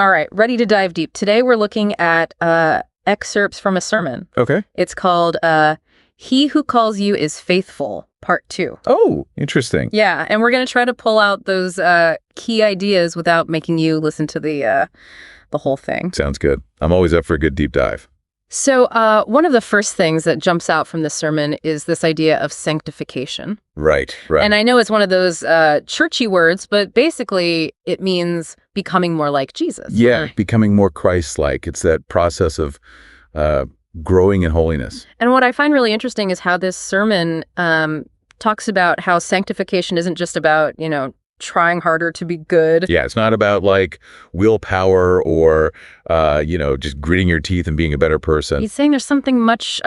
All right, ready to dive deep. Today we're looking at excerpts from a sermon. Okay. It's called He Who Calls You is Faithful, Part 2. Oh, interesting. Yeah, and we're going to try to pull out those key ideas without making you listen to the whole thing. Sounds good. I'm always up for a good deep dive. So one of the first things that jumps out from this sermon is this idea of sanctification. Right. And I know it's one of those churchy words, but basically it means becoming more like Jesus. Yeah, becoming more Christ-like. It's that process of growing in holiness. And what I find really interesting is how this sermon talks about how sanctification isn't just about, trying harder to be good. Yeah, it's not about like willpower or, just gritting your teeth and being a better person. He's saying there's something much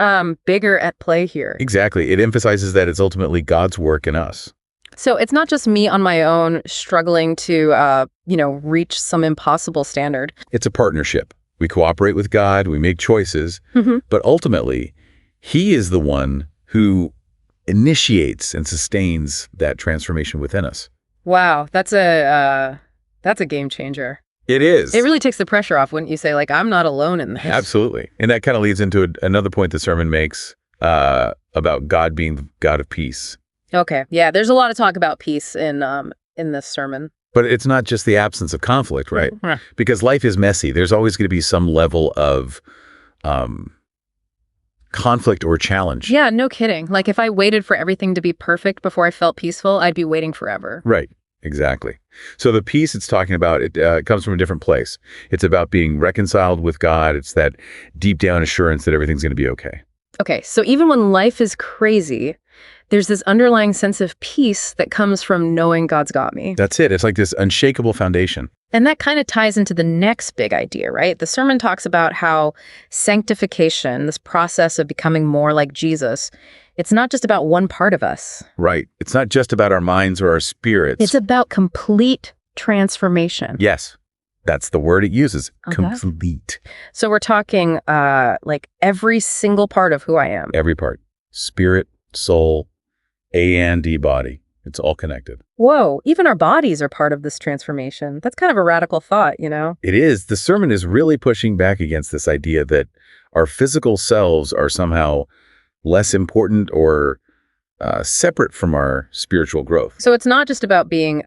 bigger at play here. Exactly. It emphasizes that it's ultimately God's work in us. So it's not just me on my own struggling to, reach some impossible standard. It's a partnership. We cooperate with God, we make choices, but ultimately, He is the one who initiates and sustains that transformation within us. Wow, that's a game changer. It is. It really takes the pressure off, wouldn't you say? Like, I'm not alone in this. Absolutely. And that kind of leads into another point the sermon makes about God being the God of peace. Okay. Yeah, there's a lot of talk about peace in this sermon. But it's not just the absence of conflict, right? Because life is messy. There's always going to be some level of conflict or challenge. Yeah, no kidding. Like if I waited for everything to be perfect before I felt peaceful, I'd be waiting forever. Right. Exactly. So the peace it's talking about, it comes from a different place. It's about being reconciled with God. It's that deep down assurance that everything's going to be okay. Okay, so even when life is crazy, there's this underlying sense of peace that comes from knowing God's got me. That's it. It's like this unshakable foundation. And that kind of ties into the next big idea, right? The sermon talks about how sanctification, this process of becoming more like Jesus, it's not just about one part of us. Right. It's not just about our minds or our spirits. It's about complete transformation. Yes. That's the word it uses. Okay. Complete. So we're talking like every single part of who I am. Every part. Spirit, soul, and body. It's all connected. Whoa, even our bodies are part of this transformation. That's kind of a radical thought, It is. The sermon is really pushing back against this idea that our physical selves are somehow less important or separate from our spiritual growth. So it's not just about being,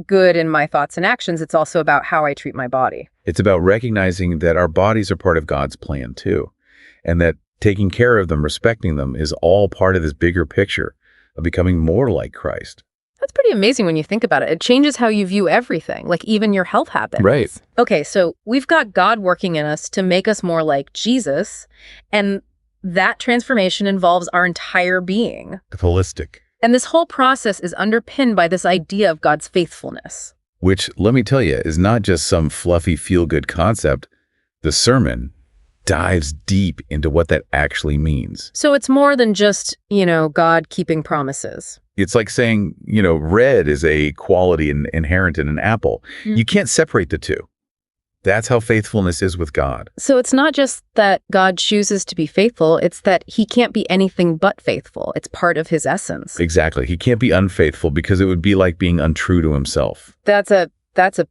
good in my thoughts and actions. It's also about how I treat my body. It's about recognizing that our bodies are part of God's plan too, and that taking care of them, respecting them is all part of this bigger picture of becoming more like Christ. That's pretty amazing when you think about it. It changes how you view everything, like even your health habits. Right. Okay, so we've got God working in us to make us more like Jesus, and that transformation involves our entire being. Holistic. And this whole process is underpinned by this idea of God's faithfulness. Which, let me tell you, is not just some fluffy feel-good concept. The sermon dives deep into what that actually means. So it's more than just, God keeping promises. It's like saying, red is a quality inherent in an apple. You can't separate the two. That's how faithfulness is with God. So it's not just that God chooses to be faithful, it's that he can't be anything but faithful. It's part of his essence. Exactly. He can't be unfaithful because it would be like being untrue to himself. That's a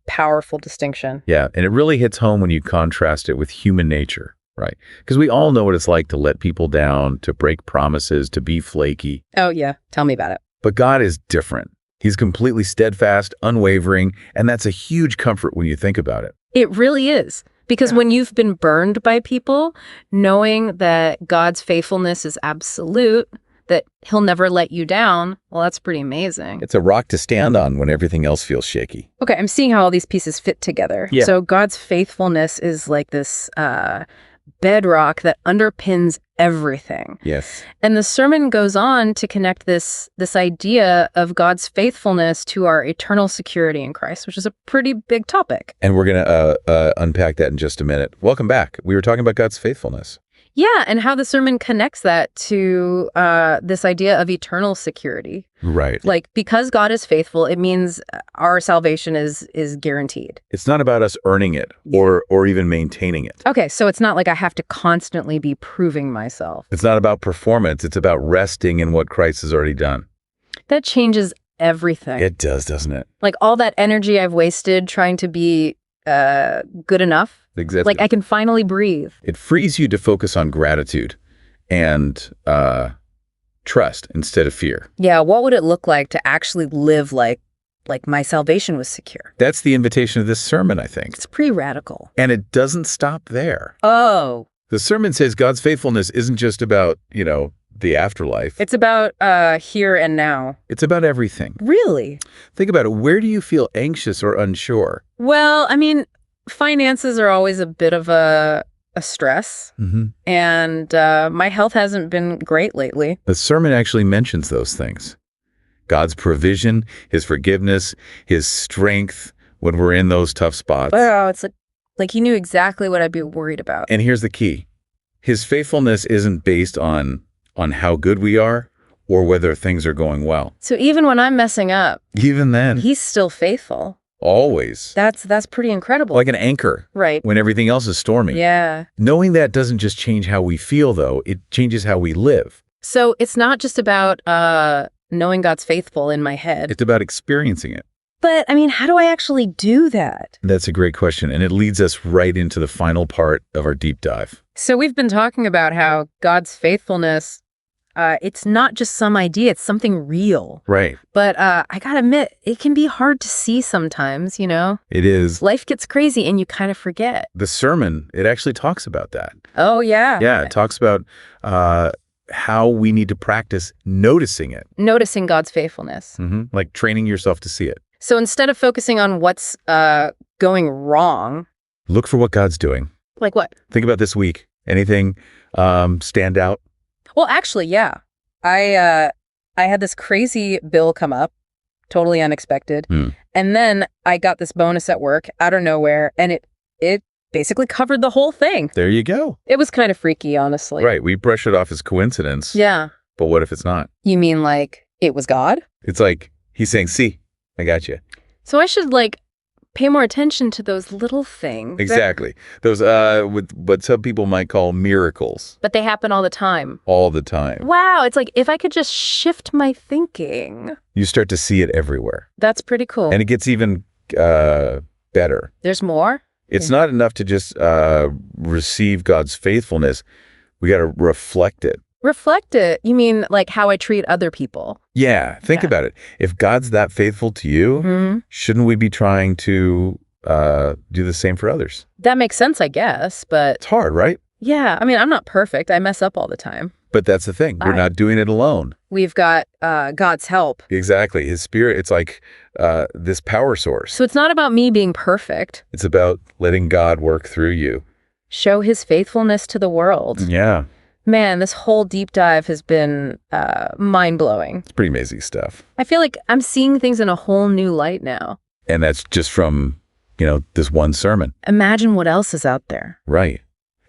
powerful distinction. Yeah, and it really hits home when you contrast it with human nature. Right. Because we all know what it's like to let people down, to break promises, to be flaky. Oh, yeah. Tell me about it. But God is different. He's completely steadfast, unwavering, and that's a huge comfort when you think about it. It really is. Because when you've been burned by people, knowing that God's faithfulness is absolute, that he'll never let you down, well, that's pretty amazing. It's a rock to stand on when everything else feels shaky. Okay, I'm seeing how all these pieces fit together. Yeah. So God's faithfulness is like this bedrock that underpins everything. Yes. And the sermon goes on to connect this idea of God's faithfulness to our eternal security in Christ, which is a pretty big topic. And we're going to unpack that in just a minute. Welcome back. We were talking about God's faithfulness. Yeah, and how the sermon connects that to this idea of eternal security. Right. Like, because God is faithful, it means our salvation is guaranteed. It's not about us earning it or even maintaining it. Okay, so it's not like I have to constantly be proving myself. It's not about performance. It's about resting in what Christ has already done. That changes everything. It does, doesn't it? Like all that energy I've wasted trying to be good enough. Exactly. Like I can finally breathe. It frees you to focus on gratitude and trust instead of fear. Yeah, what would it look like to actually live like my salvation was secure? That's the invitation of this sermon, I think. It's pretty radical. And it doesn't stop there. Oh. The sermon says God's faithfulness isn't just about, the afterlife. It's about here and now. It's about everything. Really? Think about it. Where do you feel anxious or unsure? Well, I mean, finances are always a bit of a stress. Mm-hmm. And my health hasn't been great lately. The sermon actually mentions those things. God's provision, his forgiveness, his strength when we're in those tough spots. Wow, it's like he knew exactly what I'd be worried about. And here's the key. His faithfulness isn't based on how good we are or whether things are going well. So even when I'm messing up, Even then, he's still faithful. always. That's pretty incredible. Like an anchor Right. when everything else is stormy. Yeah. Knowing that doesn't just change how we feel, though. It changes how we live. So it's not just about knowing God's faithful in my head. It's about experiencing it. But I mean, how do I actually do that? That's a great question, and it leads us right into the final part of our deep dive. So we've been talking about how God's faithfulness, it's not just some idea, it's something real. Right. But I gotta admit, it can be hard to see sometimes, It is. Life gets crazy and you kind of forget. The sermon, it actually talks about that. Oh, yeah. Yeah, it talks about how we need to practice noticing it. Noticing God's faithfulness. Like training yourself to see it. So instead of focusing on what's going wrong. Look for what God's doing. Like what? Think about this week. Anything stand out? Well, actually, yeah. I had this crazy bill come up, totally unexpected. And then I got this bonus at work out of nowhere, and it basically covered the whole thing. There you go. It was kind of freaky, honestly. Right. We brush it off as coincidence. Yeah. But what if it's not? You mean like it was God? It's like he's saying, see, I got you. So I should pay more attention to those little things. Exactly. Those with what some people might call miracles. But they happen all the time. All the time. Wow. It's like if I could just shift my thinking. You start to see it everywhere. That's pretty cool. And it gets even better. There's more? It's not enough to just receive God's faithfulness. We got to reflect it. Reflect it. You mean like how I treat other people? Yeah. Think about it. If God's that faithful to you, shouldn't we be trying to do the same for others? That makes sense, I guess, but... It's hard, right? Yeah. I mean, I'm not perfect. I mess up all the time. But that's the thing. We're not doing it alone. We've got God's help. Exactly. His spirit, it's like this power source. So it's not about me being perfect. It's about letting God work through you. Show his faithfulness to the world. Yeah. Man, this whole deep dive has been mind-blowing. It's pretty amazing stuff. I feel like I'm seeing things in a whole new light now. And that's just from, this one sermon. Imagine what else is out there. Right.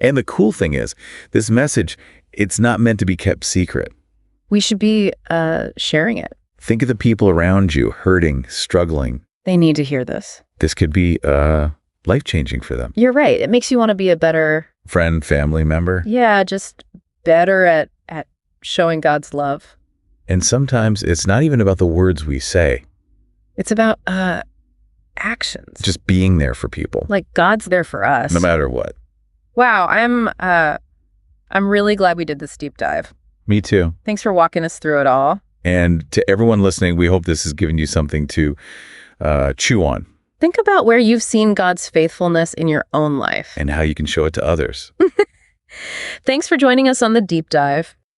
And the cool thing is, this message, it's not meant to be kept secret. We should be sharing it. Think of the people around you hurting, struggling. They need to hear this. This could be life-changing for them. You're right. It makes you want to be a better... friend, family member. Yeah, just better at showing God's love. And sometimes it's not even about the words we say. It's about actions. Just being there for people. Like God's there for us. No matter what. Wow, I'm really glad we did this deep dive. Me too. Thanks for walking us through it all. And to everyone listening, we hope this has given you something to chew on. Think about where you've seen God's faithfulness in your own life. And how you can show it to others. Thanks for joining us on the deep dive.